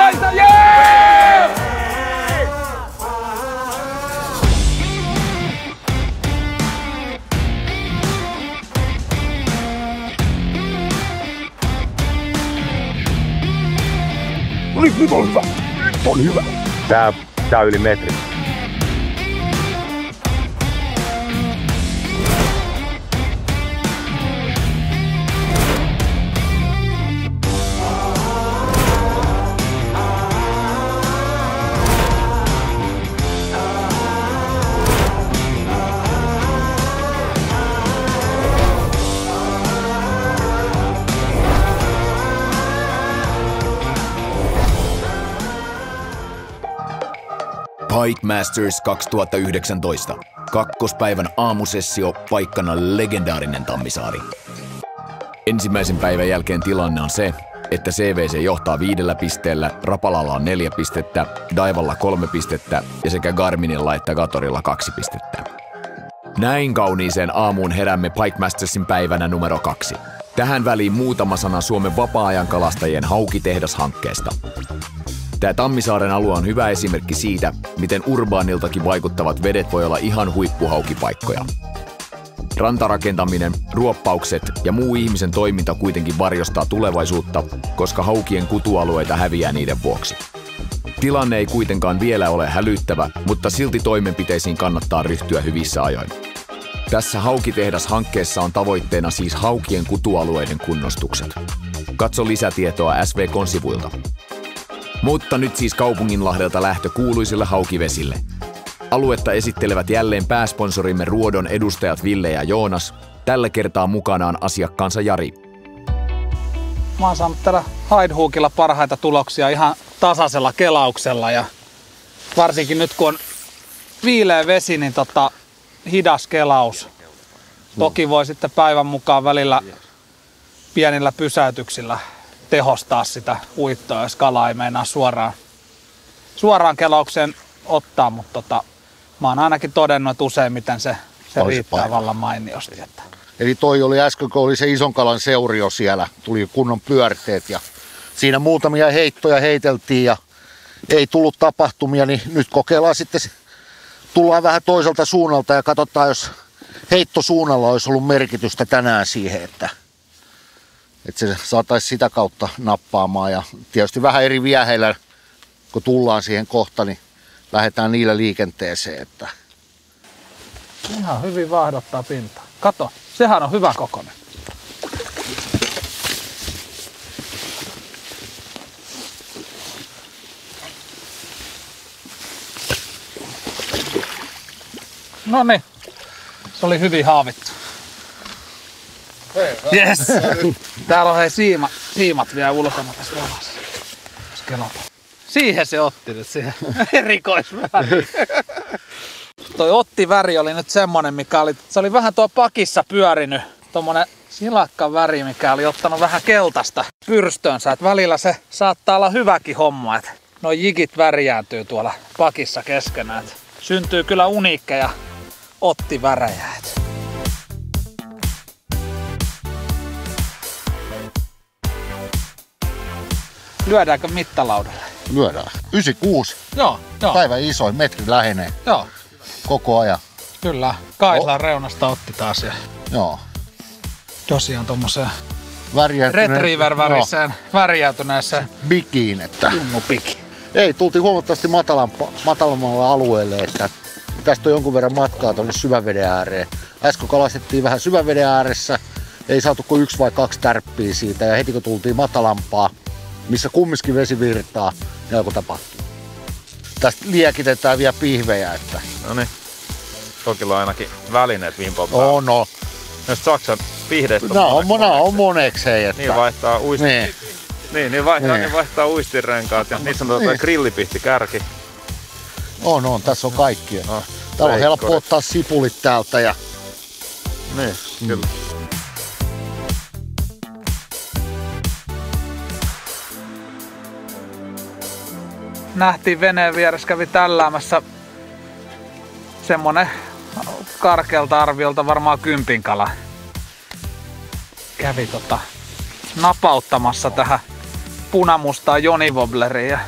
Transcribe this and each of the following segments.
Kaisa, jee! Nyt on hyvä. Nyt on hyvä. Tää on yli metri. Pike Masters 2019. Kakkospäivän aamusessio, paikkana legendaarinen Tammisaari. Ensimmäisen päivän jälkeen tilanne on se, että CVC johtaa 5 pisteellä, Rapalalla on 4 pistettä, Daivalla 3 pistettä ja sekä Garminilla että Gatorilla 2 pistettä. Näin kauniiseen aamuun heräämme Pike Mastersin päivänä numero 2. Tähän väliin muutama sana Suomen vapaa-ajan kalastajien haukitehdashankkeesta. Tämä Tammisaaren alue on hyvä esimerkki siitä, miten urbaaniltakin vaikuttavat vedet voi olla ihan huippuhaukipaikkoja. Rantarakentaminen, ruoppaukset ja muu ihmisen toiminta kuitenkin varjostaa tulevaisuutta, koska haukien kutualueita häviää niiden vuoksi. Tilanne ei kuitenkaan vielä ole hälyttävä, mutta silti toimenpiteisiin kannattaa ryhtyä hyvissä ajoin. Tässä haukitehdashankkeessa on tavoitteena siis haukien kutualueiden kunnostukset. Katso lisätietoa SVK:n sivuilta. Mutta nyt siis Kaupunginlahdelta lähtö kuuluisille haukivesille. Aluetta esittelevät jälleen pääsponsorimme Ruodon edustajat Ville ja Joonas. Tällä kertaa mukanaan asiakkaansa Jari. Mä oon saanut täällä Haidhookilla parhaita tuloksia ihan tasaisella kelauksella. Ja varsinkin nyt kun on viileä vesi, niin hidas kelaus. Toki voi sitten päivän mukaan välillä pienillä pysäytyksillä tehostaa sitä uittoa, jos kala ei meinaa suoraan kelaukseen ottaa, mutta mä oon ainakin todennut, että useimmiten se riittää vallan mainiosti. Että. Eli toi oli äsken, kun oli se ison kalan seurio siellä, tuli kunnon pyörteet ja siinä muutamia heittoja heiteltiin ja ei tullut tapahtumia, niin nyt kokeillaan sitten, tullaan vähän toiselta suunnalta ja katsotaan, jos heittosuunnalla olisi ollut merkitystä tänään siihen, että se saataisiin sitä kautta nappaamaan ja tietysti vähän eri vieheillä, kun tullaan siihen kohta, niin lähdetään niillä liikenteeseen. Että. Ihan hyvin vaahdottaa pintaa. Kato, sehän on hyvä kokoinen. Noniin, se oli hyvin haavittu. Yes. Täällä on siimat vielä ulkona tässä lavassa. Siihen se otti nyt siihen erikoisväri. Toi Otti-väri oli nyt semmonen, mikä oli, se oli vähän tuo pakissa pyörinyt. Tommonen silakkaväri, mikä oli ottanut vähän keltaista pyrstönsä. Et välillä se saattaa olla hyväkin homma, että noi jigit värjääntyy tuolla pakissa keskenään. Et syntyy kyllä uniikkeja Otti-värejä. Lyödäänkö mittalaudalle? Lyödään. 96. Joo. Päivän isoin, metri lähenee. Joo. Koko ajan. Kyllä. Kaislan reunasta otti taas. Ja joo. Tosiaan tommoseen retriever-väriseen värjäytyneeseen bikiin, että junnupiki. Ei, tultiin huomattavasti matalammalle alueelle, että tästä on jonkun verran matkaa tuonne syväveden ääreen. Äsken kalastettiin vähän syväveden ääressä, ei saatu kuin 1 vai 2 tärppiä siitä ja heti kun tultiin matalampaa, missä kumminkin vesi virtaa, niin alkoi tapahtua. Tästä liekitetään vielä pihvejä, että. No niin. Tokilla on ainakin välineet vimpon. No. Jos Saksan pihdeistä on monekseen, että. Niin vaihtaa niin vaihtaa uistinrenkaat ja niissä on grillipihti kärki. On, tässä on kaikkia. Täällä on helppo ottaa sipulit täältä ja. Niin, kyllä. Nähtiin veneen vieressä, kävi tälläämässä semmonen karkealta arviolta varmaan 10 kala. Kävi napauttamassa tähän punamustaa Johnny Wobbleria. Ja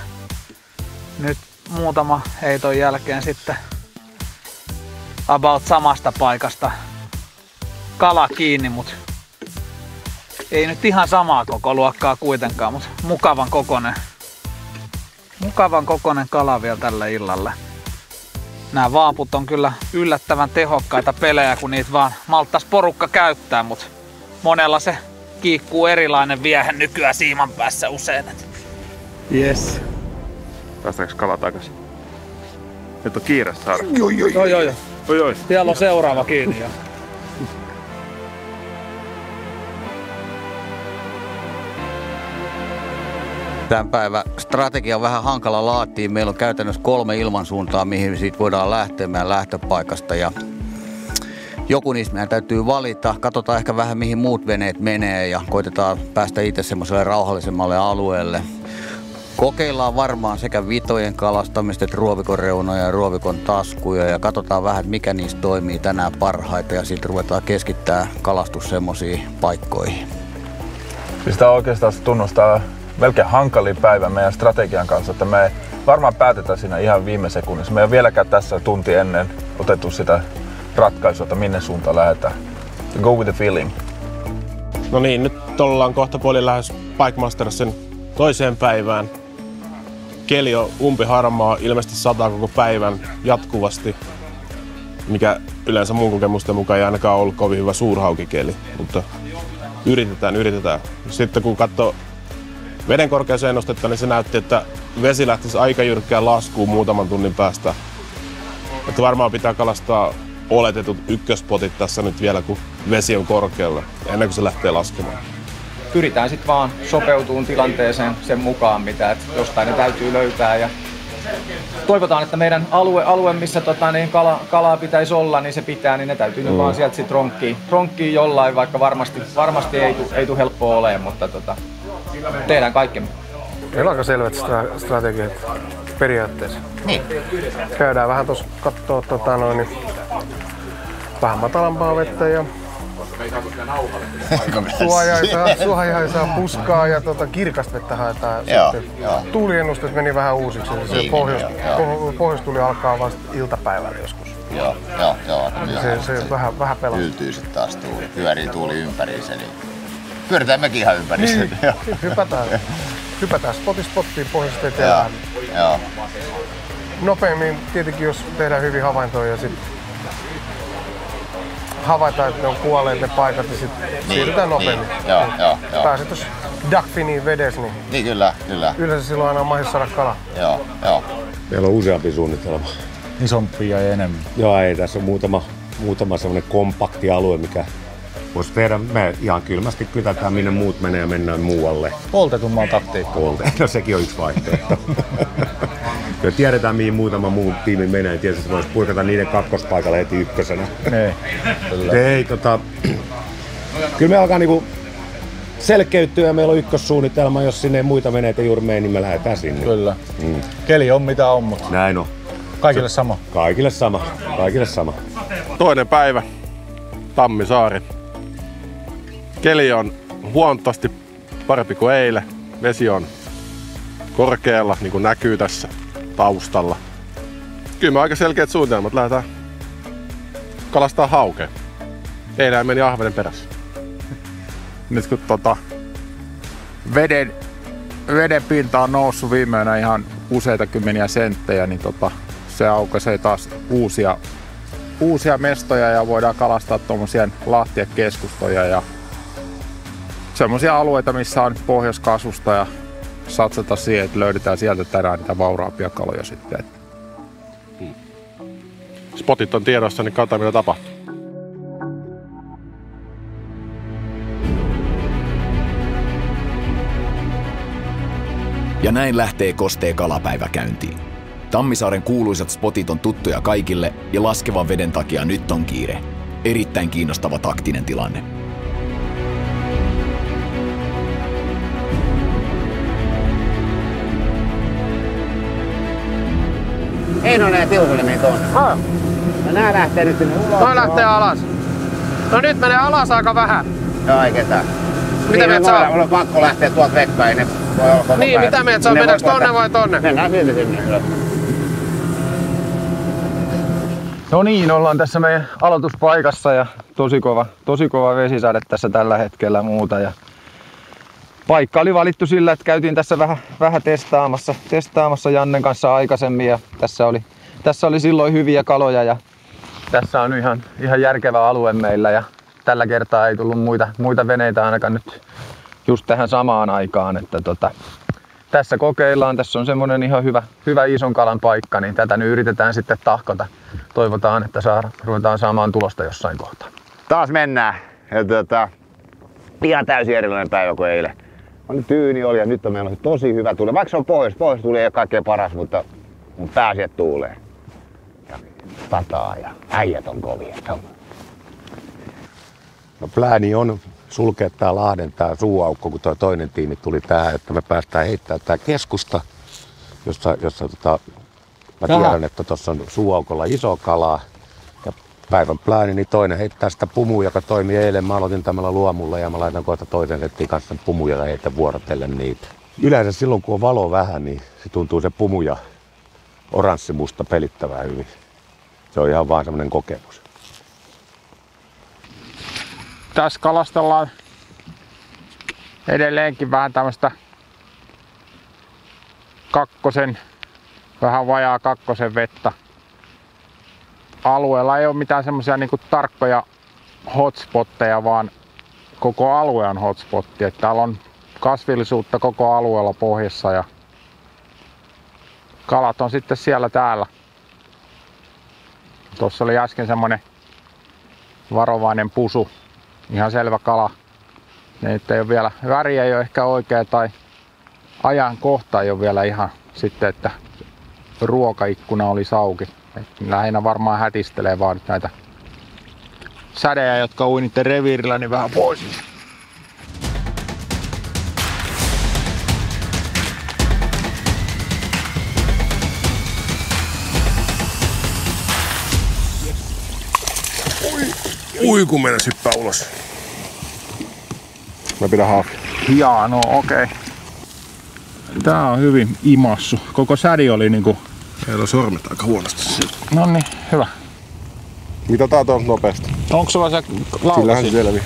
nyt muutama heiton jälkeen sitten about samasta paikasta kala kiinni, mut ei nyt ihan samaa koko luokkaa kuitenkaan, mutta mukavan kokonen kala vielä tälle illalle. Nämä vaaput on kyllä yllättävän tehokkaita pelejä, kun niitä vaan malttais porukka käyttää, mutta monella se kiikkuu erilainen viehen nykyään siiman päässä usein. Yes. Päästäänkö kala takaisin? Nyt on kiire saada. Joo. Oi. Siellä on seuraava kiinni jo. Tämän päivän strategia on vähän hankala laatia. Meillä on käytännössä 3 ilmansuuntaa, mihin siitä voidaan lähteä meidän lähtöpaikasta. Ja joku niistä meidän täytyy valita. Katsotaan ehkä vähän mihin muut veneet menee ja koitetaan päästä itse semmoiselle rauhallisemmalle alueelle. Kokeillaan varmaan sekä vitojen kalastamista, että ruovikon reunoja ja ruovikon taskuja ja katsotaan vähän, että mikä niistä toimii tänään parhaita ja sitten ruvetaan keskittää kalastus semmoisiin paikkoihin. Siis tämä oikeastaan tunnustaa melkein hankalin päivä meidän strategian kanssa, että me varmaan päätetään siinä ihan viime sekunnissa. Me ei ole vieläkään tässä tunti ennen otettu sitä ratkaisua, että minne suuntaan lähdetään. Go with the feeling. No niin, nyt ollaan kohta puolin lähes Pike Mastersin toiseen päivään. Keli on umpiharmaa, ilmeisesti sataa koko päivän jatkuvasti, mikä yleensä mun kokemusten mukaan ei ainakaan ollut kovin hyvä suurhaukikeli, mutta yritetään. Sitten kun katsoo veden korkeusennustetta, niin se näytti, että vesi lähtisi aika jyrkkään laskuun muutaman tunnin päästä. Että varmaan pitää kalastaa oletetut ykköspotit tässä nyt vielä, kun vesi on korkealla, ennen kuin se lähtee laskemaan. Pyritään sitten vaan sopeutumaan tilanteeseen sen mukaan, mitä et jostain ne täytyy löytää. Ja toivotaan, että meidän alue missä kalaa pitäisi olla, niin se pitää, niin ne täytyy nyt vaan sieltä sit ronkkii jollain, vaikka varmasti ei tule helppoa olemaan, mutta tehdään kaikkemme. Meillä on aika selvät strategiat periaatteessa. Niin. Käydään vähän tuossa kattoo vähän matalampaa vettä ja suojaisaa puskaa ja kirkasta vettä haetaan. Sitten tuuliennustet meni vähän uusiksi. Se pohjoistuli alkaa vasta iltapäivällä joskus. Joo. Se vähän pelaa. Yltyy sitten taas tuuli. Pyörii tuuli ympäriinsä, niin pyöritään mekin ihan ympäriinsä. Niin. Hypätään spottiin pohjoista etelään. Joo. Nopeammin tietenkin, jos tehdään hyvin havaintoja ja sitten havaitaan, että ne on kuolleet ne paikat, niin sitten siirrytään nopeammin. Joo. Pääset tuossa duckfiniin vedessä, niin kyllä. Yleensä silloin aina on mahdollista saada kala. Joo. Meillä on useampi suunnitelma. Isompia ja enemmän. Joo, ei. Tässä on muutama semmoinen kompakti alue, mikä voisi tehdä. Me ihan kylmästi kytätään, minne muut menee ja mennään muualle. Poltetummaa taktiikkaa. No sekin on yksi vaihtoehto. Kyllä tiedetään, mihin muutama muu tiimi menee. Tietysti voisi puikata niiden kakkospaikalle heti ykkösenä. Kyllä me alkaa niinku selkeytyä ja meillä on ykkössuunnitelma. Jos sinne muita veneitä juuri menee, niin me lähdetään sinne. Kyllä. Keli on mitä on, mutta näin on. Kaikille sama. Kaikille sama. Toinen päivä, Tammisaari. Keli on huomattavasti parempi kuin eilen. Vesi on korkealla, niin kuin näkyy tässä taustalla. Kyllä me aika selkeät suunnitelmat. Lähdetään kalastaa haukea. Eilen meni ahvenen perässä. Nyt kun veden pinta on noussut viimeinen ihan useita kymmeniä senttejä, niin se aukaisee taas uusia mestoja ja voidaan kalastaa tuommoisia lahtien keskustoja ja semmoisia alueita, missä on pohjoiskasvusta ja satsata siihen, että löydetään sieltä tänään niitä vauraampia kaloja sitten. Spotit on tiedossa, niin katsotaan mitä tapahtuu. Ja näin lähtee kostea kalapäivä käyntiin. Tammisaaren kuuluisat spotit on tuttuja kaikille ja laskevan veden takia nyt on kiire. Erittäin kiinnostava taktinen tilanne. Heinonen ja Tiusanen meni tuonne. No nää lähtee nyt sinne ulos. Toi lähtee alas. No nyt menee alas aika vähän. Joo, ei ketään. Mitä menet saa? Mulla on pakko lähteä tuolta vekkaan, ei ne Niin, mitä mieltä sä on? Mennäänkö tonne vai tonne? Mennään silti sinne. No niin, ollaan tässä meidän aloituspaikassa ja tosi kova vesisade tässä tällä hetkellä muuta. Ja paikka oli valittu sillä, että käytiin tässä vähän testaamassa Jannen kanssa aikaisemmin ja tässä oli silloin hyviä kaloja ja tässä on ihan järkevä alue meillä ja tällä kertaa ei tullut muita veneitä ainakaan nyt just tähän samaan aikaan, että tässä kokeillaan, tässä on semmonen ihan hyvä ison kalan paikka, niin tätä nyt yritetään sitten tahkota. Toivotaan, että ruvetaan saamaan tulosta jossain kohtaa. Taas mennään. Ja ihan täysin erilainen päivä kuin eilen. Tyyni oli ja nyt on meillä tosi hyvä tuuli. Vaikka se on pohjois tuuli ei ole kaikkein paras, mutta pääsiät tuulee. Ja sataa ja äijät on kovia. No plääni on sulkea tää Lahden tää suuaukko, kun tuo toinen tiimi tuli tähän, että me päästään heittämään tää keskusta, jossa mä tiedän, että tuossa on suuaukolla iso kalaa. Ja päivän plääni, niin toinen heittää sitä pumua, joka toimi eilen. Mä aloitin tämällä luomulla ja mä laitan kohta toisen settiin kanssa pumuja ja heitän vuorotellen niitä. Yleensä silloin kun on valo vähän, niin se tuntuu se pumu ja oranssimusta pelittävää hyvin. Se on ihan vaan semmonen kokemus. Tässä kalastellaan edelleenkin vähän tämmöistä vähän vajaa kakkosen vettä. Alueella ei ole mitään semmoisia niinku tarkkoja hotspotteja, vaan koko alue on hotspotti. Että täällä on kasvillisuutta koko alueella pohjassa ja kalat on sitten siellä täällä. Tuossa oli äsken semmonen varovainen pusu. Ihan selvä kala. Nyt ei ole vielä, väri ei ole ehkä oikea tai ajan kohta ei ole vielä ihan sitten, että ruokaikkuna oli auki. Lähinnä varmaan hätistelee vaan näitä sädejä, jotka ui niiden reviirillä, niin vähän pois. Ui kun mennä hyppää ulos. Mä pidän haafi. Jaa, no okei. Tää on hyvin imassu. Koko sädi oli niinku... Meillä on sormet aika huonosti. Noniin, hyvä. Mitataan tuossa nopeasti. Onko sulla se lauta? Sillähän se selviää.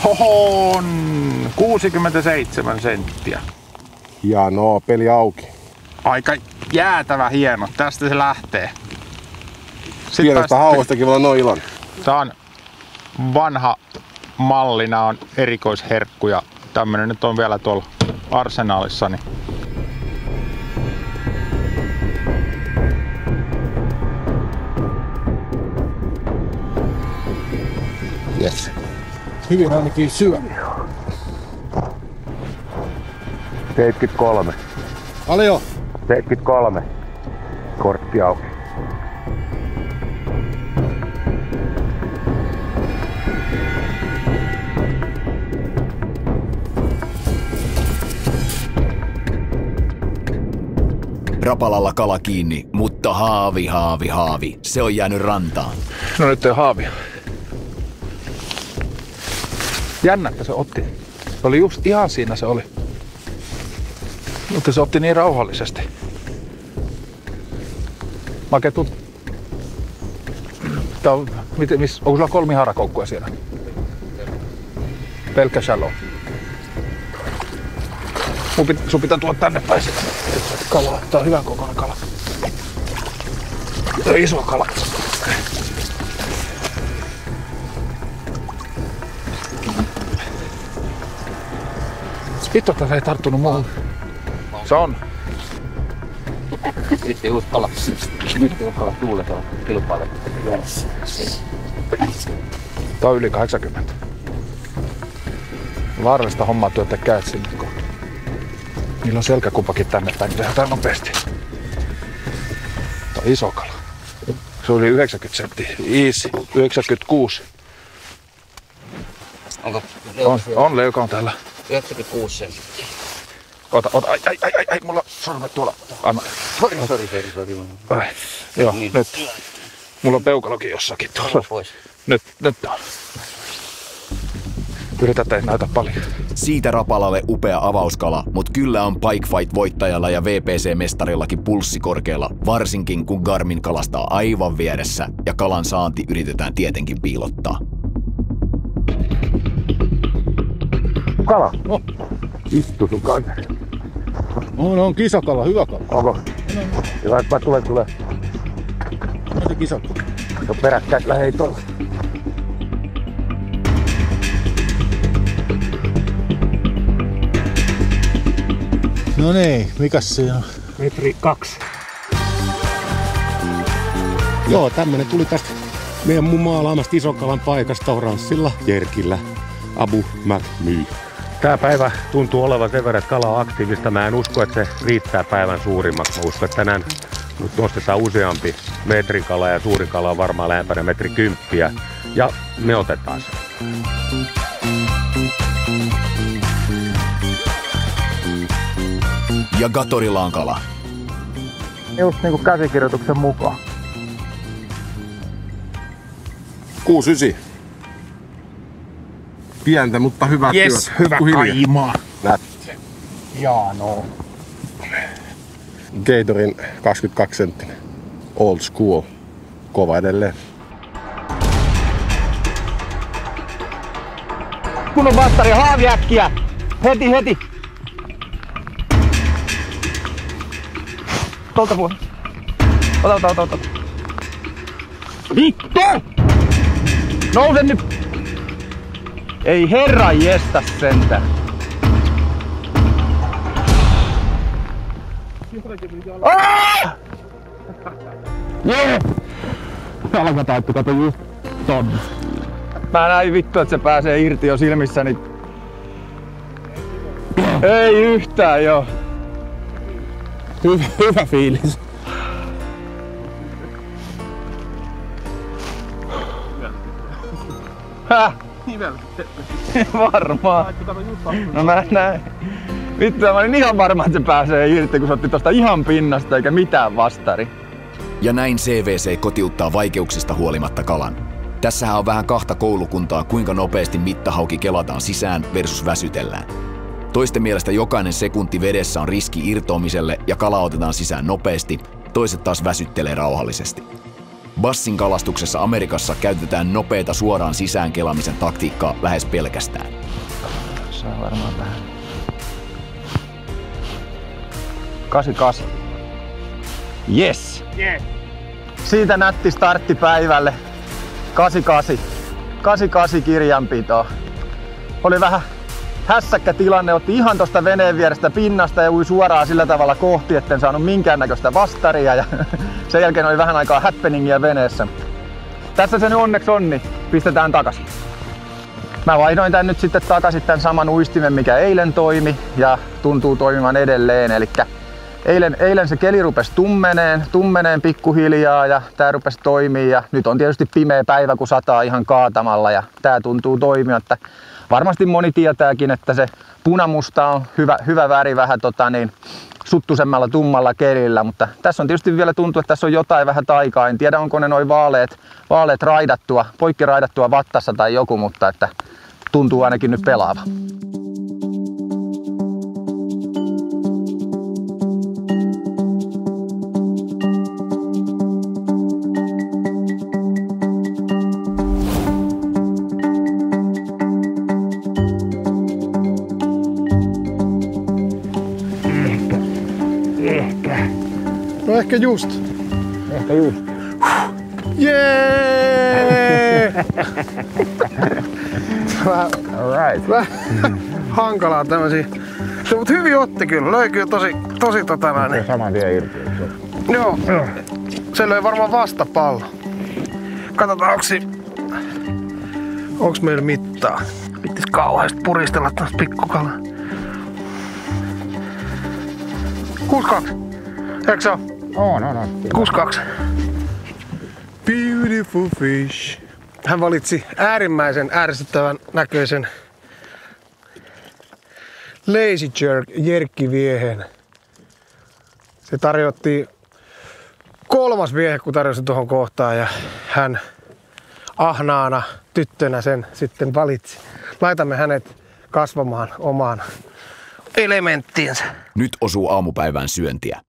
Hohon! 67 senttiä. Ja no, peli auki. Aika jäätävä hieno. Tästä se lähtee. Pienestä hauastakin voi olla noin iloinen. Tää on vanha malli, nää on erikoisherkku ja tämmönen nyt on vielä tuolla arsenaalissa. Niin yes. Hyvin ainakin syö. 73. Paljon? 73. Kortti auki. Rapalalla kala kiinni, mutta haavi. Se on jäänyt rantaan. No nyt ei haavia. Jännä, että se otti. Se oli just ihan siinä se oli. Mutta se otti niin rauhallisesti. Make, onko sulla 3 harakoukkuja siellä? Pelkkä shallow. Sun pitää tuoda tänne päin sitä kalaa. Tää on hyvän kokoinen kala. Tää on iso kala. Vittu, että se ei tarttunut muuhun. Se on. Nyt ei uskalla tuuleta kilpailemaan. Tää on yli 80. Vaarallista hommaa työtä käät sinne. Niillä on selkäkumpakin tänne päin, niin tehdään nopeasti. Tää on iso kala. Se oli 90 senttiä. Easy. 96. Onko on leuka on täällä. 96 senttiä. Ota. Ai, mulla sormet tuolla. Anna. Sori. Joo, niin. Nyt. Mulla on peukalokin jossakin tuolla. Pois. Nyt on. Yritetään näytä paljon. Siitä Rapalalle upea avauskala, mutta kyllä on Pike Fight-voittajalla ja VPC-mestarillakin pulssi korkealla, varsinkin kun Garmin kalastaa aivan vieressä ja kalan saanti yritetään tietenkin piilottaa. Kala. No. Istu sun kanssa. On kisakala, hyvä kala. Onko? Hyvä, tulee. No se kisakala. No peräkkäisellä heitolla. No niin, mikäs siinä on? 1,2 metriä. Joo, tämmönen tuli tästä meidän mun maalaamasta Isokalan paikasta Oranssilla Jerkillä. Abu McMy. Tää päivä tuntuu olevan sen verran, että kala on aktiivista. Mä en usko, että se riittää päivän suurimmaksi. Mä uskon, että tänään nostetaan useampi metrikala ja suuri kala on varmaan lähempänä 1,10 metriä. Ja me otetaan se. Ja Gatorilla on kala. Just niinku käsikirjoituksen mukaan. 6,9. Pientä, mutta hyvä työ. Jes, hyvä kaimaa. Nätti. Jaa, no. Gatorin 22 senttinen. Old school. Kova edelleen. Kun on vastari, haavi äkkiä! Heti! Tuolta puolta. Ota. Vittu! Nouse nyt! Ei herra jestä sentä. Jee! Jalka taittu, kato just tonne. Mä näin vittu, että se pääsee irti jo silmissäni. Ei yhtään joo. Hyvä fiilis. Häh? Varmaan. No mä näin. Vittu, mä olin ihan varma, että se pääsee irti, kun se otti tosta ihan pinnasta eikä mitään vastari. Ja näin CVC kotiuttaa vaikeuksista huolimatta kalan. Tässähän on vähän kahta koulukuntaa, kuinka nopeasti mittahauki kelataan sisään versus väsytellään. Toisten mielestä jokainen sekunti vedessä on riski irtoamiselle ja kala otetaan sisään nopeasti, toiset taas väsyttelee rauhallisesti. Bassin kalastuksessa Amerikassa käytetään nopeata suoraan sisään kelaamisen taktiikkaa lähes pelkästään. Saa varmaan vähän. 88. Yes! Yeah. Siitä nätti startti päivälle. 88. 88 kirjanpito. Oli vähän hässäkkä tilanne, otti ihan tosta veneen vierestä pinnasta ja ui suoraan sillä tavalla kohti, etten saanut minkäännäköistä vastaria ja sen jälkeen oli vähän aikaa happeningia veneessä. Tässä se nyt onneksi on, niin pistetään takaisin. Mä vaihdoin tän nyt sitten takaisin tän saman uistimen, mikä eilen toimi ja tuntuu toimivan edelleen. Elikkä eilen se keli rupesi tummeneen pikkuhiljaa ja tää rupesi toimii ja nyt on tietysti pimeä päivä, kun sataa ihan kaatamalla ja tää tuntuu toimia. Että varmasti moni tietääkin, että se punamusta on hyvä väri vähän suttusemmalla tummalla kelillä, mutta tässä on tietysti vielä tuntuu, että tässä on jotain vähän taikaa. En tiedä, onko ne noin vaaleet raidattua, poikkiraidattua vattassa tai joku, mutta että tuntuu ainakin nyt pelaava. No ehkä just. Jee! Vähän hankalaa tämmösiä. Se mut hyvin otti kyllä. Löi kyllä tosi niin. Saman tien irti. Joo. Se löi varmaan vastapallo. Katsotaan onks meillä mittaa. Pittis kauheasti puristella tästä pikkukalaa. 62. Eikö se oo? On. 62. Beautiful fish. Hän valitsi äärimmäisen ärsyttävän näköisen Lazy Jerk-jerkkiviehen. Se tarjotti 3. viehe, kun tarjosin tuohon kohtaan ja hän ahnaana tyttönä sen sitten valitsi. Laitamme hänet kasvamaan omaan elementtiinsä. Nyt osuu aamupäivään syöntiä.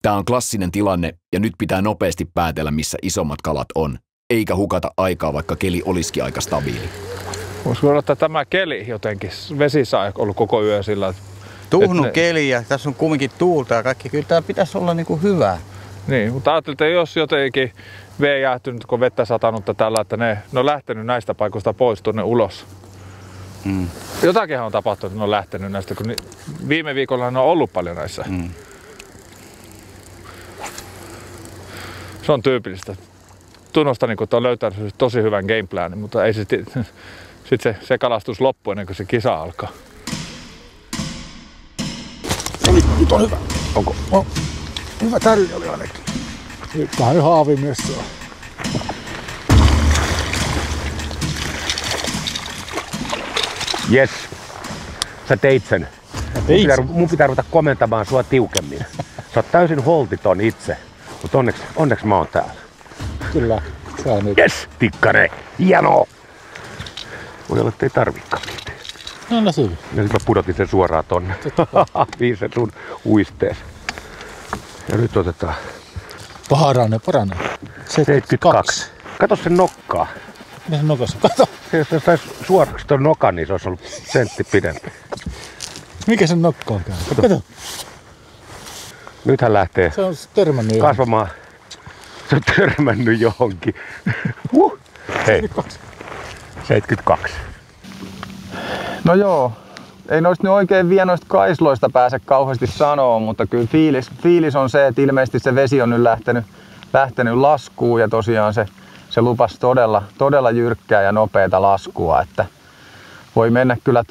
Tämä on klassinen tilanne ja nyt pitää nopeasti päätellä, missä isommat kalat on, eikä hukata aikaa, vaikka keli olisikin aika stabiili. Voisi odottaa tämä keli jotenkin. Vesissä on ollut koko yö sillä. Tuhnu keli ja tässä on kumminkin tuulta ja kaikki. Kyllä tämä pitäisi olla niinku hyvää. Niin, mutta ajattelin, että jos jotenkin vee jäähtynyt, kun vettä satanutta tällä, että ne on lähtenyt näistä paikoista pois tuonne ulos. Jotakinhan on tapahtunut, että ne on lähtenyt näistä, kun viime viikolla ne on ollut paljon näissä. Se on tyypillistä. Tunnustan, kun on löytänyt tosi hyvän gameplanin, mutta ei sitten se kalastus loppu ennen kuin se kisa alkaa. Nyt on hyvä. Onko? No, hyvä tärjä oli ainakin. Vähän haavimies se on. Jes, sä teit sen. Mun pitää ruveta komentamaan sua tiukemmin. Sä oot täysin holtiton itse, mutta onneksi mä oon täällä. Kyllä, sä nyt. Jes, tikkare, hienoa! Voi olla, että ei tarvikaan niitä. No siinä. Ja sit mä pudotin sen suoraan tonne. Viin sen sun uisteeseen. Ja nyt otetaan. Paranee. 72. Kato sen nokkaa. Mitä sen nokassa? Kato. Jos saisi suoraksi ton nokan, niin se olisi ollut sentti pidempi. Mikä sen nokka on käynyt? Kato. Nyt hän lähtee se on törmännyt kasvamaan. Se on törmännyt johonkin. Hei. 72. No joo, ei noista nyt oikein vielä noista kaisloista pääse kauheasti sanoa, mutta kyllä fiilis on se, että ilmeisesti se vesi on nyt lähtenyt laskuun ja tosiaan se lupasi todella jyrkkää ja nopeata laskua, että voi mennä kyllä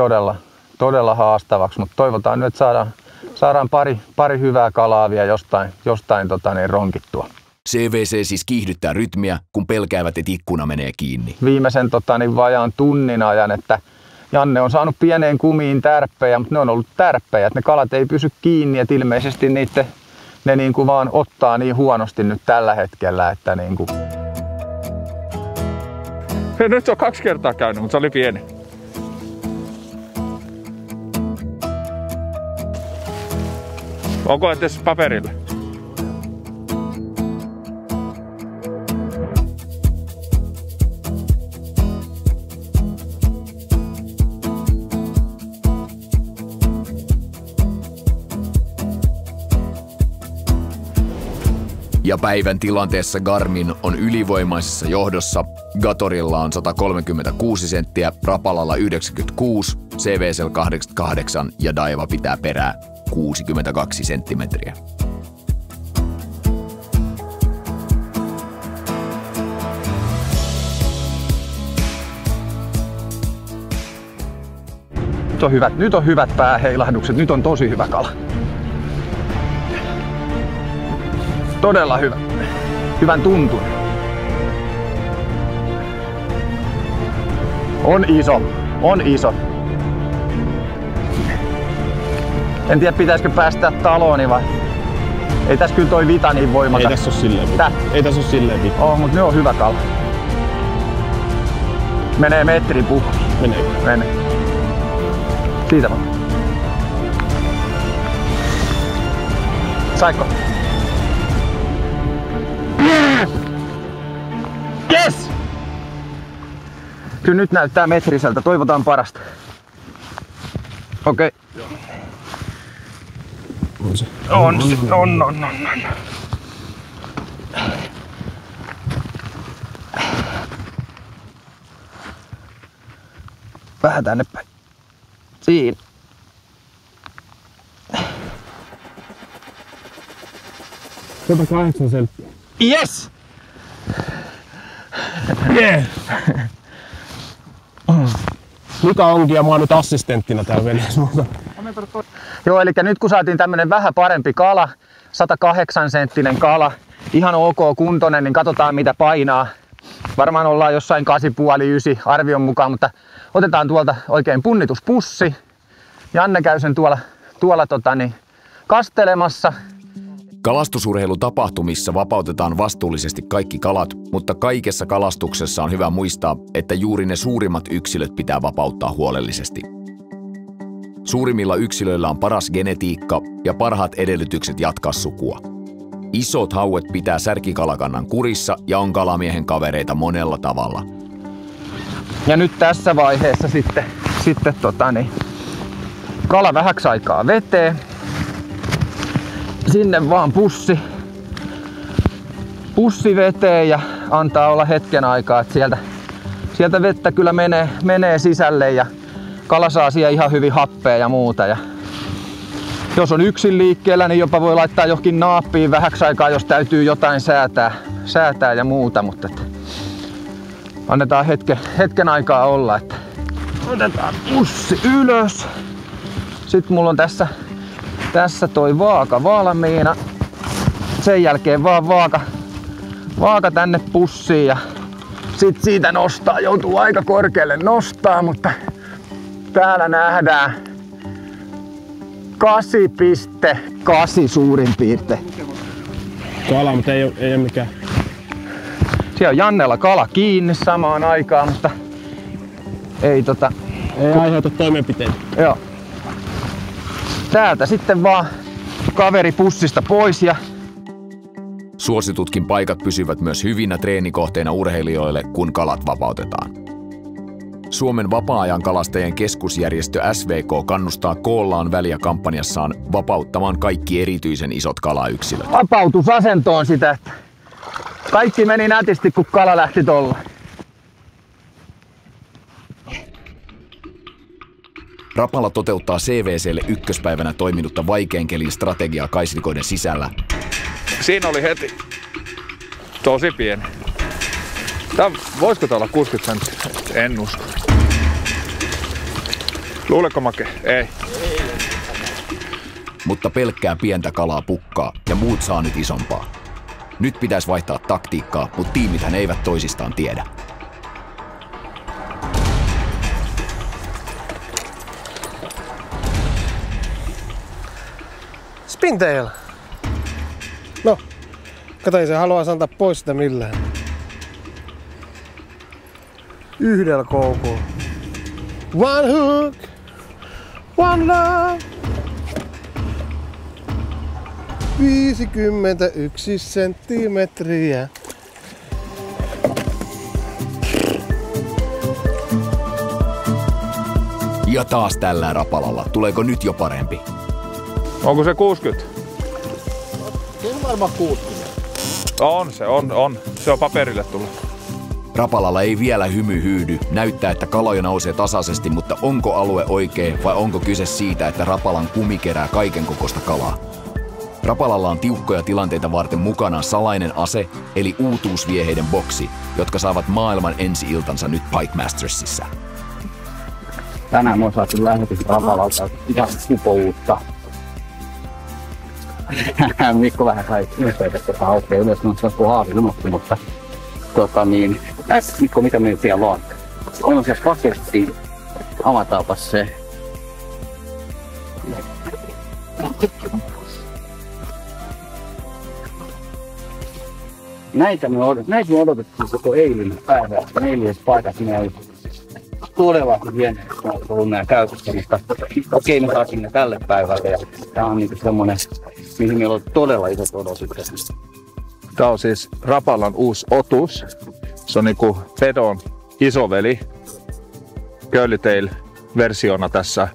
todella haastavaksi, mutta toivotaan nyt, että saadaan pari hyvää kalaa vielä jostain ronkittua. CVC siis kiihdyttää rytmiä, kun pelkäävät, että ikkuna menee kiinni. Viimeisen vajaan tunnin ajan, että Janne on saanut pieneen kumiin tärppejä, mutta ne on ollut tärppejä, että ne kalat ei pysy kiinni, että ilmeisesti ne niinku vaan ottaa niin huonosti nyt tällä hetkellä, että niinku. Nyt se on 2 kertaa käynyt, mutta se oli pieni. Onko edes paperille? Ja päivän tilanteessa Garmin on ylivoimaisessa johdossa. Gatorilla on 136 senttiä, Rapalalla 96, CVC:llä 88 ja Daiwa pitää perää 62 senttimetriä. Nyt on hyvät pääheilahdukset, nyt on tosi hyvä kala. Todella hyvä. Hyvän tuntuinen. On iso. En tiedä pitäisikö päästää talooni vai. Ei tässä kyllä toi vita niin voimakas. Ei tässä ole silleen vita. Mutta ne on hyvä kala. Menee metrin puhki. Menee. Siitä vaan. Saiko? Yes! Kyllä nyt näyttää metriseltä, toivotaan parasta. Okei. On. Vähän tänne päin. Siinä. Tätä 8 senttiä. Yes! Yeah. Mika onkin ja mä oon nyt assistenttina täällä veneessä. Joo, eli nyt kun saatiin tämmönen vähän parempi kala, 108 senttinen kala, ihan ok kuntoinen, niin katsotaan mitä painaa. Varmaan ollaan jossain 8,5-9 arvion mukaan, mutta otetaan tuolta oikein punnituspussi. Janne käy sen tuolla kastelemassa. Kalastusurheilutapahtumissa vapautetaan vastuullisesti kaikki kalat, mutta kaikessa kalastuksessa on hyvä muistaa, että juuri ne suurimmat yksilöt pitää vapauttaa huolellisesti. Suurimmilla yksilöillä on paras genetiikka ja parhaat edellytykset jatkaa sukua. Isot hauet pitää särkikalakannan kurissa ja on kalamiehen kavereita monella tavalla. Ja nyt tässä vaiheessa sitten kala vähäksi aikaa veteen. Sinne vaan pussi veteen ja antaa olla hetken aikaa, että sieltä vettä kyllä menee sisälle ja kala saa siihen ihan hyvin happea ja muuta. Ja jos on yksin liikkeellä, niin jopa voi laittaa johonkin naappiin vähäksi aikaa, jos täytyy jotain säätää ja muuta, mutta annetaan hetken aikaa olla. Että otetaan pussi ylös. Sitten mulla on tässä toi vaaka valmiina. Sen jälkeen vaan vaaka tänne pussiin ja sit siitä nostaa. Joutuu aika korkealle nostaa, mutta täällä nähdään 8,8 suurin piirtein. Kala, mutta ei ole mikään. Siellä on Jannella kala kiinni samaan aikaan, mutta ei ei aiheuta toimenpiteitä. Joo. Täältä sitten vaan kaveri pussista pois ja suositutkin paikat pysyvät myös hyvinä treenikohteina urheilijoille, kun kalat vapautetaan. Suomen vapaa-ajan kalastajien keskusjärjestö SVK kannustaa Koollaan väliä kampanjassaan vapauttamaan kaikki erityisen isot kalayksilöt. Vapautusasentoon sitä, että kaikki meni nätisti, kun kala lähti tolla. Rapala toteuttaa CVC:lle ykköspäivänä toiminutta vaikean kelin strategiaa kaislikoiden sisällä. Siinä oli heti tosi pieni. Voisiko tää olla 60 senttiä? En usko. Luuletko Make? Ei. Mutta pelkkää pientä kalaa pukkaa ja muut saa nyt isompaa. Nyt pitäisi vaihtaa taktiikkaa, mutta tiimithän eivät toisistaan tiedä. Spintail. No, kato, ei se halua antaa pois sitä millään. Yhdellä koukulla. One hook, one love. 51 senttimetriä. Ja taas tällä Rapalalla. Tuleeko nyt jo parempi? Onko se 60? Se on varmaan 60. On se, on. Se on paperille tullut. Rapalalla ei vielä hymy hyydy. Näyttää, että kaloja nousee tasaisesti, mutta onko alue oikea vai onko kyse siitä, että Rapalan kumi kerää kaiken kokoista kalaa? Rapalalla on tiukkoja tilanteita varten mukanaan salainen ase, eli uutuusvieheiden boksi, jotka saavat maailman ensi-iltansa nyt Pike Mastersissa. Tänään me saatiin lähetys Rapalalta ihan uutta. Mikko vähän sai ylpeitä tuota haukea ylös, no se on kuin haavi unohtu, mutta Mikko, mitä meillä siellä on? On se paketti. Avataanpas se. Näitä me odotettiin koko eilinen päivä. Eilisessä paikassa meillä oli todella hienoja ollut nää käytössä, mutta okei, me saatiin ne tälle päivälle. Ja tää on niinku semmonen, mihin meillä on todella isot odotukset. Tää on siis Rapalan uusi otus. Se on niinku Pedon isoveli. Curlytail-versiona tässä.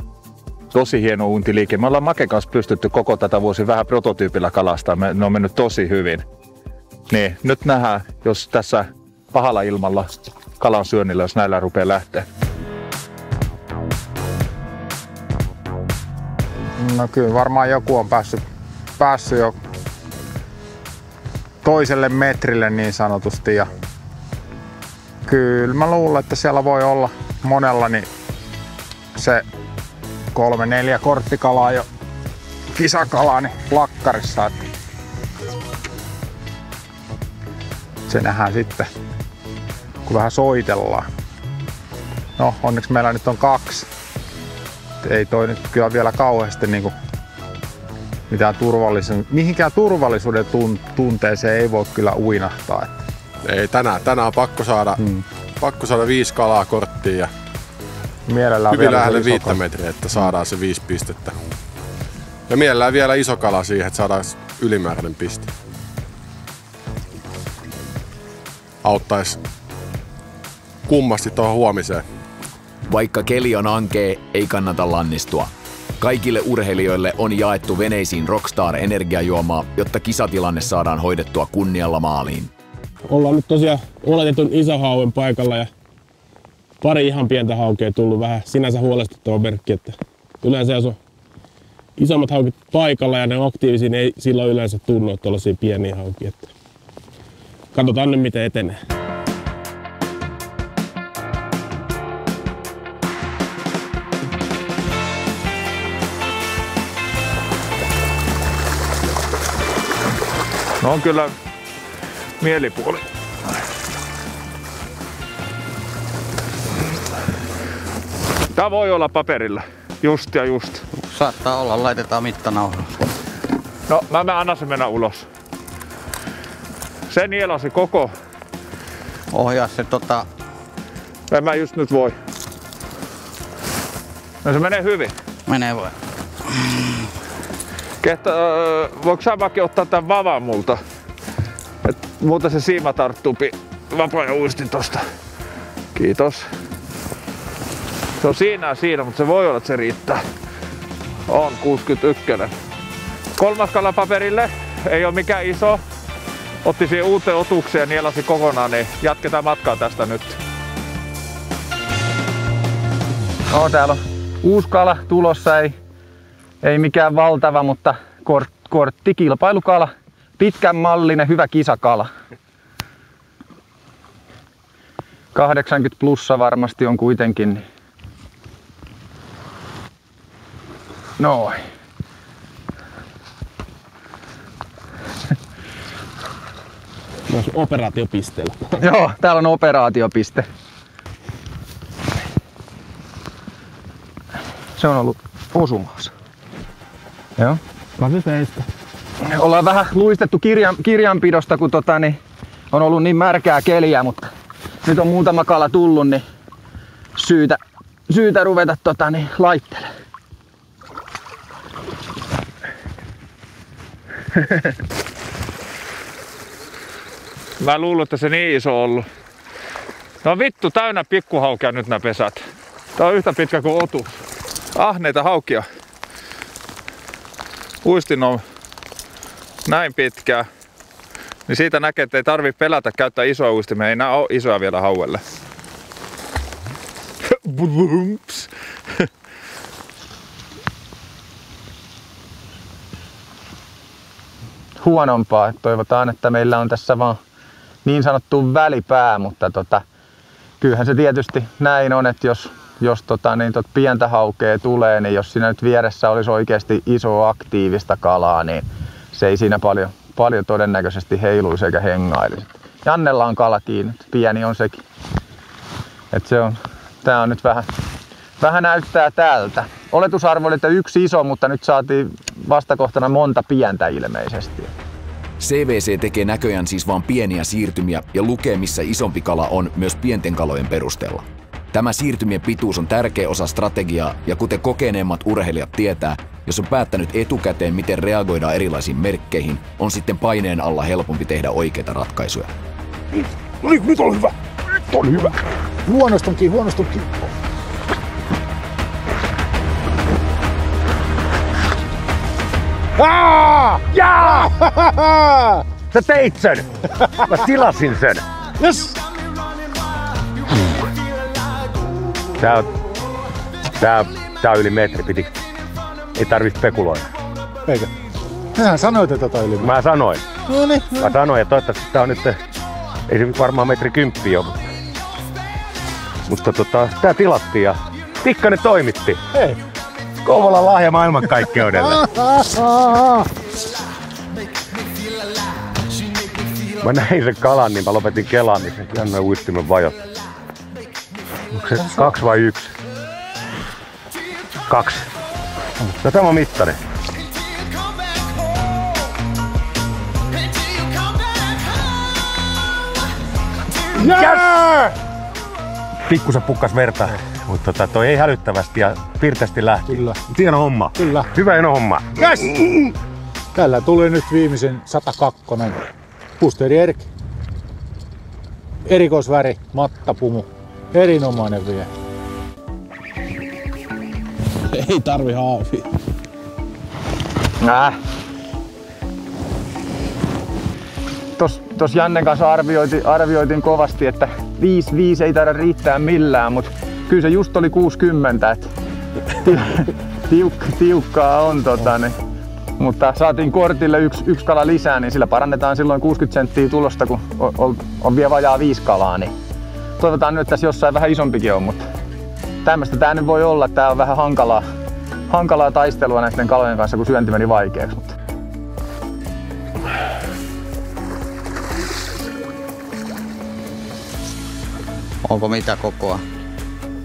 Tosi hieno uintiliike. Me ollaan Maken kanssa pystytty koko tätä vuosi vähän prototyypillä kalastaa. Ne on mennyt tosi hyvin. Niin, nyt nähdään, jos tässä pahalla ilmalla kalan syönnillä, jos näillä rupeaa lähteä. No kyllä varmaan joku on päässyt jo toiselle metrille niin sanotusti. Ja kyllä mä luulen, että siellä voi olla monella niin se 3-4 korttikalaa jo kisakalaa niin plakkarissa. Se nähdään sitten, kun vähän soitellaan. No, onneksi meillä nyt on 2. Ei toi nyt kyllä vielä kauheasti niinku mihinkään turvallisuuden tunteeseen ei voi kyllä uinahtaa. Ei, tänään on pakko saada 5 kalaa korttiin ja mielellään hyvin lähelle 5 metriä, että saadaan se 5 pistettä. Ja mielellään vielä iso kala siihen, että saadaan ylimääräinen piste. Auttaisi kummasti tuohon huomiseen. Vaikka keli on ankee, ei kannata lannistua. Kaikille urheilijoille on jaettu veneisiin Rockstar-energiajuomaa, jotta kisatilanne saadaan hoidettua kunnialla maaliin. Ollaan nyt tosiaan oletetun isohauen paikalla ja pari ihan pientä haukea tullut, vähän sinänsä huolestuttava merkki, että yleensä jos on isommat haukit paikalla ja ne on aktiivisia, niin ei silloin yleensä tunnu tuollaisia pieniä haukia. Katsotaan nyt miten etenee. No on kyllä mielipuoli. Tää voi olla paperilla. Just ja just. Saattaa olla, laitetaan mittanauha. No mä annan se mennä ulos. Se nielasi koko. Ohjaa se En mä just nyt voi. No se menee hyvin. Menee voi. Voiko sä Maki ottaa tän vavan multa? Muuten se siima tarttuu vapaa ja uistin tosta. Kiitos. Se on siinä, mutta se voi olla, että se riittää. On 61. 3. kala paperille. Ei ole mikään iso. Otti siihen uuteen otukseen ja nielasi kokonaan, niin jatketaan matkaa tästä nyt. No, täällä on uusi kala tulossa, ei mikään valtava, mutta kortti kilpailukala. Pitkän mallinen, hyvä kisakala. 80 plussa varmasti on kuitenkin. Noin. Myös operaatiopisteellä. Joo, täällä on operaatiopiste. Se on ollut osumassa. Joo. Ollaan vähän luistettu kirjanpidosta, kun on ollut niin märkää keliä, mutta nyt on muutama kala tullut, niin syytä ruveta laittelemaan. Mä luulen, että se niin iso on ollut. No vittu, täynnä pikkuhaukea nyt nämä pesät. Tää on yhtä pitkä kuin otus. Ahneita haukia. Uistin on näin pitkää. Niin siitä näkee, että ei tarvi pelätä käyttää isoa uistimia. Ei nää ole isoja vielä hauelle. Huonompaa. Toivotaan, että meillä on tässä vaan niin sanottu välipää, mutta kyllähän se tietysti näin on, että jos pientä haukea tulee, niin jos siinä nyt vieressä olisi oikeasti isoa aktiivista kalaa, niin se ei siinä paljon todennäköisesti heiluisi eikä hengailisi. Jannella on kala kiinni, pieni on sekin. Tää on nyt vähän näyttää tältä. Oletusarvo oli, että yksi iso, mutta nyt saatiin vastakohtana monta pientä ilmeisesti. CVC tekee näköjään siis vain pieniä siirtymiä ja lukee, missä isompi kala on myös pienten kalojen perusteella. Tämä siirtymien pituus on tärkeä osa strategiaa ja kuten kokeneemmat urheilijat tietää, jos on päättänyt etukäteen, miten reagoidaan erilaisiin merkkeihin, on sitten paineen alla helpompi tehdä oikeita ratkaisuja. No niin, nyt on hyvä! Nyt on hyvä! Huonostunkin. Jaa! Sä teit sen! Mä tilasin sen! Yes! Tää on yli metri, ei tarvitse spekuloida. Eikä? Sähän sanoit, että tätä yli. Mä sanoin. No niin. Mä sanoin, ja toivottavasti tää on nyt, ei se varmaan metri 10 jo, mutta tää tilattiin ja Tikkanen toimitti. Hei. Kouvolan lahja maailmankaikkeudelle. Mä näin sen kalan, niin mä lopetin kelaamisen. Jännä uistimen vajot. Onko se 2 vai 1? 2. No tämä on mittari. Yes! Pikkusen pukkas verta, mutta toi ei hälyttävästi ja pirteästi lähti. Kyllä. Hieno homma. Kyllä. Hyvä eno homma. Yes! Tällä tuli nyt viimeisen 102. Busteri Erk. Erikoisväri, mattapumu. Erinomainen vie. Ei tarvi haavi. Tos Jannen kanssa arvioitiin kovasti, että 5 ei taida riittää millään, mutta kyllä se just oli 60, että tiukkaa on Mutta saatiin kortille yksi kala lisää, niin sillä parannetaan silloin 60 senttiä tulosta, kun on vielä vajaa 5 kalaa. Niin toivotaan nyt, että tässä jossain vähän isompikin on, mutta tämmöistä tää nyt voi olla. Tää on vähän hankalaa taistelua näiden kalojen kanssa, kun syönti meni vaikeaksi. Mutta. Onko mitä kokoa?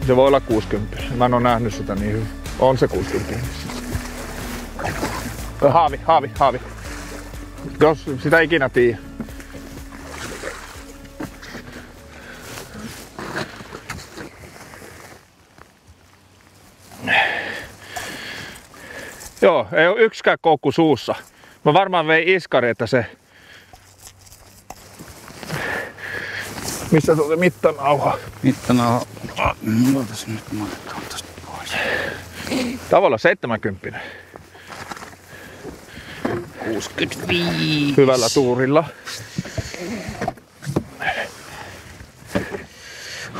Se voi olla 60. Mä en oo nähnyt sitä niin hyvin. On se 60. Haavi. Jos sitä ikinä tiedä. Joo, ei oo yksikään koukku suussa. Mä varmaan vein iskari, että se... Missä se on se mittanauha? Mittanauha. Ootas nyt, mä otetaan tosta pois. Tavallaan 70. 65. Hyvällä tuurilla.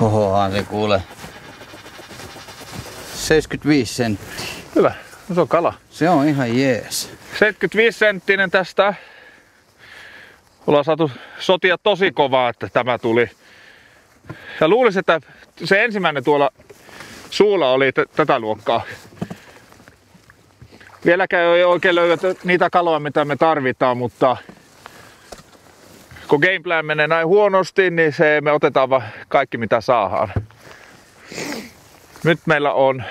Ohohan se kuule. 75 senttiä. Hyvä, se on kala. Se on ihan jees. 75 senttinen tästä. Ollaan saatu sotia tosi kovaa, että tämä tuli. Ja luulisin, että se ensimmäinen tuolla suulla oli tätä luokkaa. Vieläkään ei oikein löydä niitä kaloja, mitä me tarvitaan, mutta kun gameplan menee näin huonosti, niin me otetaan vaan kaikki mitä saadaan. Nyt meillä on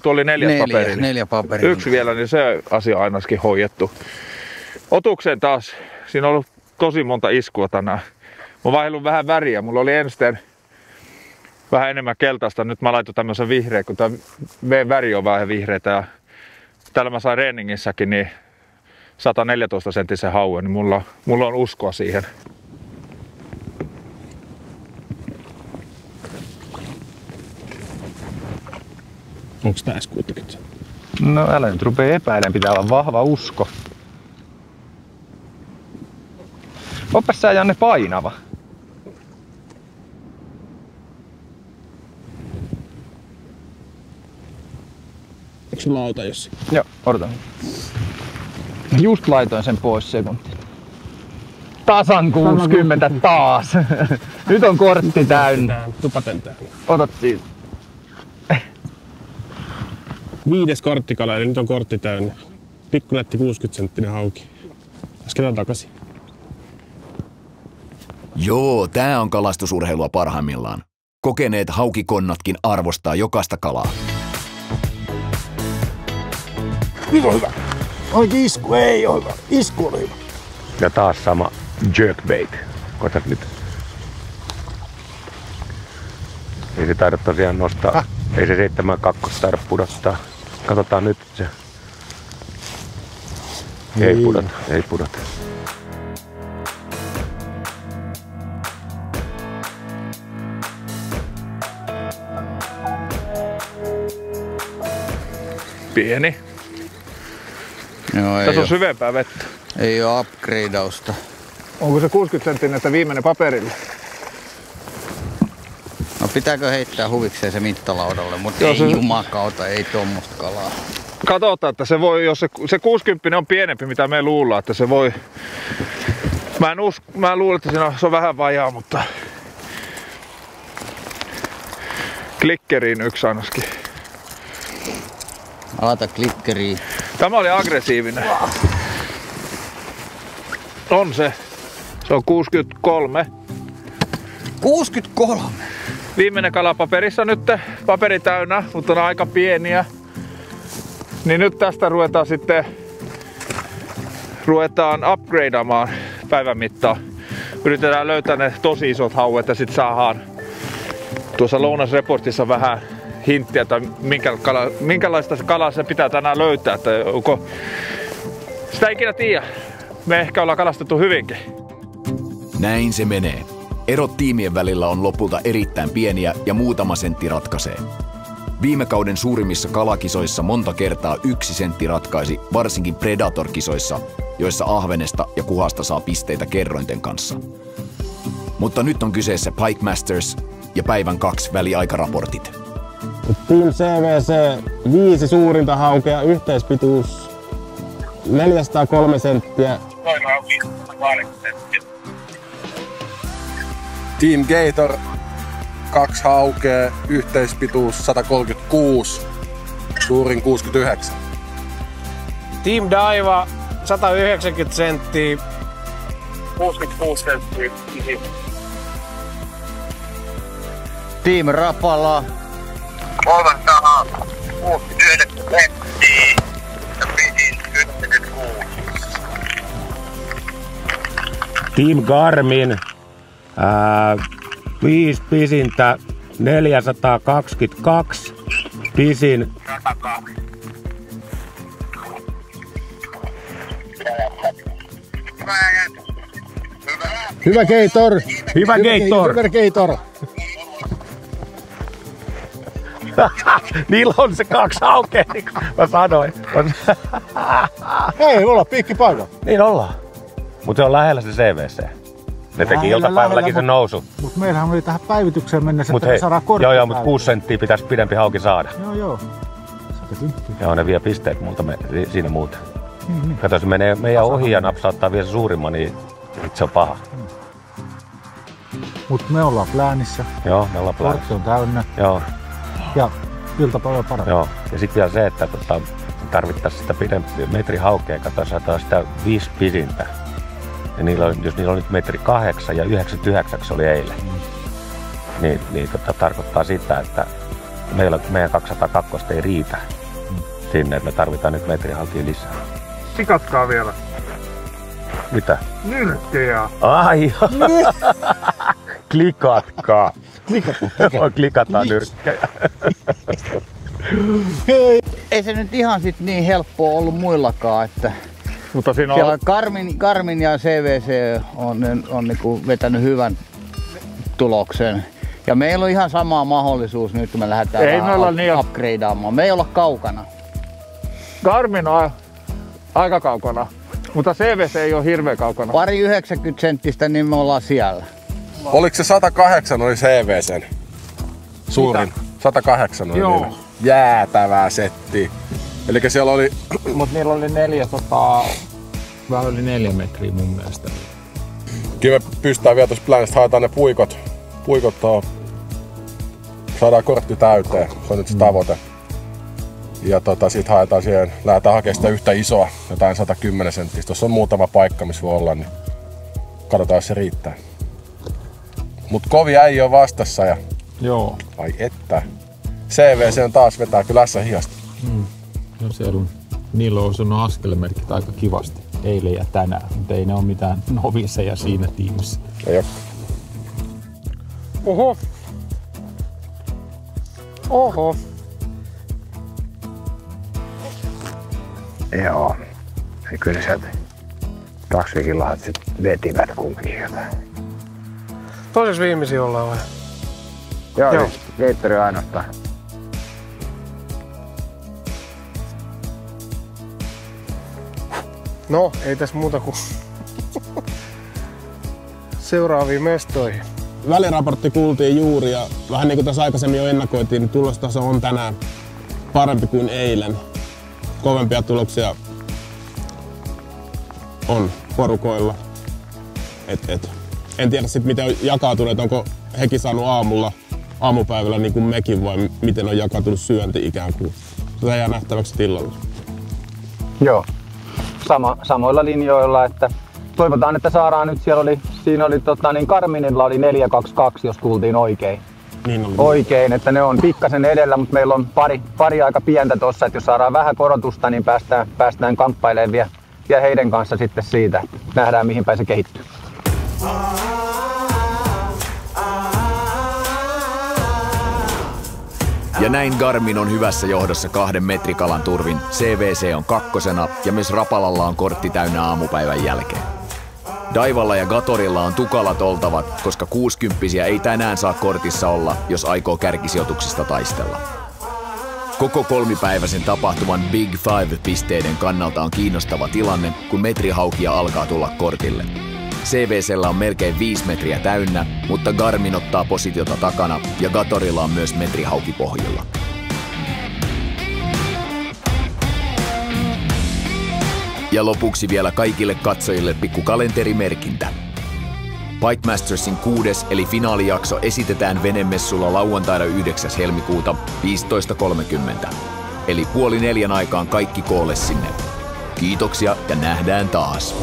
tuo oli 4 paperilla. 4 paperilla. Yksi vielä, niin se asia on ainakin hoidettu. Otukseen taas, siinä on ollut tosi monta iskua tänään. Mä oon vaihdellut vähän väriä. Mulla oli ensin vähän enemmän keltaista. Nyt mä laitoin tämmösen vihreä, kun tää väri on vähän vihreitä. Ja täällä mä sain Reeningissäkin niin 114 senttisen hauen, niin mulla on uskoa siihen. Onks tää S60? No älä nyt rupee epäilemään, pitää olla vahva usko. Oppas sä Janne painava. Onko se lauta jossain? Joo, odotan. Just laitoin sen pois sekuntiin. Tasan 60 taas. Nyt on kortti täynnä. Tupaten täällä. Otat siitä. 5. korttikala, eli nyt on kortti täynnä. Pikkunätti 60 senttinen hauki. Lasketaan takaisin. Joo, tää on kalastusurheilua parhaimmillaan. Kokeneet haukikonnatkin arvostaa jokaista kalaa. Nyt on hyvä. Oikein isku, ei ole hyvä. Isku oli hyvä. Ja taas sama jerkbait. Koetat nyt. Ei se taida tosiaan nostaa. Ei se 7.2 taida pudottaa. Katsotaan nyt se. Ei pudota. Pieni. Joo, tässä on syvempää vettä. Ei oo upgradeausta. Onko se 60 senttinen, että viimeinen paperille? No pitääkö heittää huvikseen se mittalaudalle, mutta ei jumakauta, ei tommoista kalaa. Katsotaan, että se voi, jos se 60 on pienempi mitä me luullaan, että se voi. Mä luulen, että se on vähän vajaa, mutta klikkeriin yksi ainakin. Laita klikkeriin. Tämä oli aggressiivinen. On se. Se on 63. 63? Viimeinen kala paperissa nyt. Paperi täynnä, mutta on aika pieniä. Niin nyt tästä ruvetaan upgradeamaan päivän mittaan. yritetään löytää ne tosi isot hauet ja sitten saadaan tuossa lounasreportissa vähän hinttiä, että minkälaista kalaa se pitää tänään löytää. Että onko... Sitä ei ikinä tiedä. Me ehkä ollaan kalastettu hyvinkin. Näin se menee. Erot tiimien välillä on lopulta erittäin pieniä ja muutama sentti ratkaisee. Viime kauden suurimmissa kalakisoissa monta kertaa 1 sentti ratkaisi, varsinkin Predator-kisoissa, joissa ahvenesta ja kuhasta saa pisteitä kerrointen kanssa. Mutta nyt on kyseessä Pike Masters ja päivän 2 väliaikaraportit. Team CVC 5 suurinta haukea, yhteispituus 403 senttiä. Team Gator 2 haukea, yhteispituus 136, suurin 69. Team Daiva 190 senttiä, 66 senttiä. Team Rapala 369 senttiä ja pisin 96. Team Garmin 5 pisintä 422, pisin 102. Hyvä Gator! Hyvä Gator! Hyvä Gator! Niillä on se 2 haukea, niin kuin mä sanoin. Hei, ollaan piikkipaikalla. Niin ollaan. Mutta se on lähellä se CVC. Ne teki iltapäivälläkin sen nousu. Mutta meillähän oli tähän päivitykseen mennessä, että me saadaan korkeaa. Joo, mutta 6 senttiä pitäisi pidempi hauki saada. Joo. Joo, ne vie pisteet multa siinä muuta. Kato, se menee meidän ohi ja napsauttaa vielä se suurimman, niin se on paha. Mutta me ollaan pläänissä. Joo, me ollaan pläänissä. Kortti on täynnä. Joo. Ja iltapäivä parempi. Joo, ja sitten vielä se, että tarvittaisiin sitä pidempiä metrihaukea, kato, saadaan sitä 5 pisintä. Ja jos niillä on nyt 1,8 ja 99 oli eilen, niin tarkoittaa sitä, että meidän 202 ei riitä sinne, että me tarvitaan nyt metrihaukia lisää. Sikatkaa vielä. Mitä? Nyrkkejä. Ai Klikatkaa. Klikataan nyrkkejä. Ei se nyt ihan sit niin helppoa ollut muillakaan, että mutta siinä on... Garmin ja CVC on niinku vetänyt hyvän tuloksen. Ja meillä on ihan sama mahdollisuus nyt, kun me lähdetään upgradeaamaan. Me ei olla kaukana. Garmin on aika kaukana, mutta CVC ei ole hirveän kaukana. Pari 90 senttistä, niin me ollaan siellä. Oliko se 108 oli CVCn suurin? Mitä? 108 oli niillä. Jäätävää settiä. Elikkä siellä oli... Mut niillä oli 400, vähän yli 4 metriä mun mielestä. Kyllä me pystytään vielä tuossa plänistä, haetaan ne puikot saadaan kortti täyteen, se on nyt se tavoite. Ja sit haetaan siihen, lähdetään hakemaan sitä yhtä isoa, jotain 110 senttiä. Tuossa on muutama paikka, missä voi olla, niin katsotaan, jos se riittää. Mut kovia ei ole vastassa ja... Joo. Ai että. CVC on taas vetää kyllä S-hihasta. No siellä on, niillä on osunut askelmerkit aika kivasti eilen ja tänään, mutta ei ne ole mitään noviseja siinä tiimissä. Ei oo. Oho. Oho. Joo. Ja kyllä sieltä 2 lahat sit vetivät kumminkin jotain. Toisessa viimeisiä ollaan vai? Joo. Gatori ainoastaan. No, ei tässä muuta kuin seuraaviin mestoihin. Väliraportti kuultiin juuri ja vähän niin kuin tässä aikaisemmin jo ennakoitiin, niin tulostaso on tänään parempi kuin eilen. Kovempia tuloksia on porukoilla. En tiedä sit miten on jakautunut, onko hekin saanut aamupäivällä niin kuin mekin vai miten on jakautunut syönti ikään kuin. Se jää nähtäväksi tilalla. Joo. Samoilla linjoilla, että toivotaan, että saadaan nyt, siinä oli Garminilla oli 422, jos kuultiin oikein. Niin oli. Oikein, että ne on pikkasen edellä, mutta meillä on pari aika pientä tossa, että jos saadaan vähän korotusta, niin päästään kamppailemaan vielä heidän kanssa sitten siitä. Nähdään mihin päin se kehittyy. Ja näin Garmin on hyvässä johdossa 2 metrikalan turvin, CVC on 2. ja myös Rapalalla on kortti täynnä aamupäivän jälkeen. Daivalla ja Gatorilla on tukalat oltavat, koska 60-vuotiaita ei tänään saa kortissa olla, jos aikoo kärkisijoituksista taistella. Koko 3-päiväisen tapahtuman Big Five-pisteiden kannalta on kiinnostava tilanne, kun metrihaukia alkaa tulla kortille. CVC:llä on melkein 5 metriä täynnä, mutta Garmin ottaa positiota takana ja Gatorilla on myös metrihauki pohjilla. Ja lopuksi vielä kaikille katsojille pikku kalenterimerkintä. Bike Mastersin 6. eli finaalijakso esitetään venemessulla lauantaina 9. helmikuuta 15.30. Eli 3:30 aikaan kaikki koolle sinne. Kiitoksia ja nähdään taas.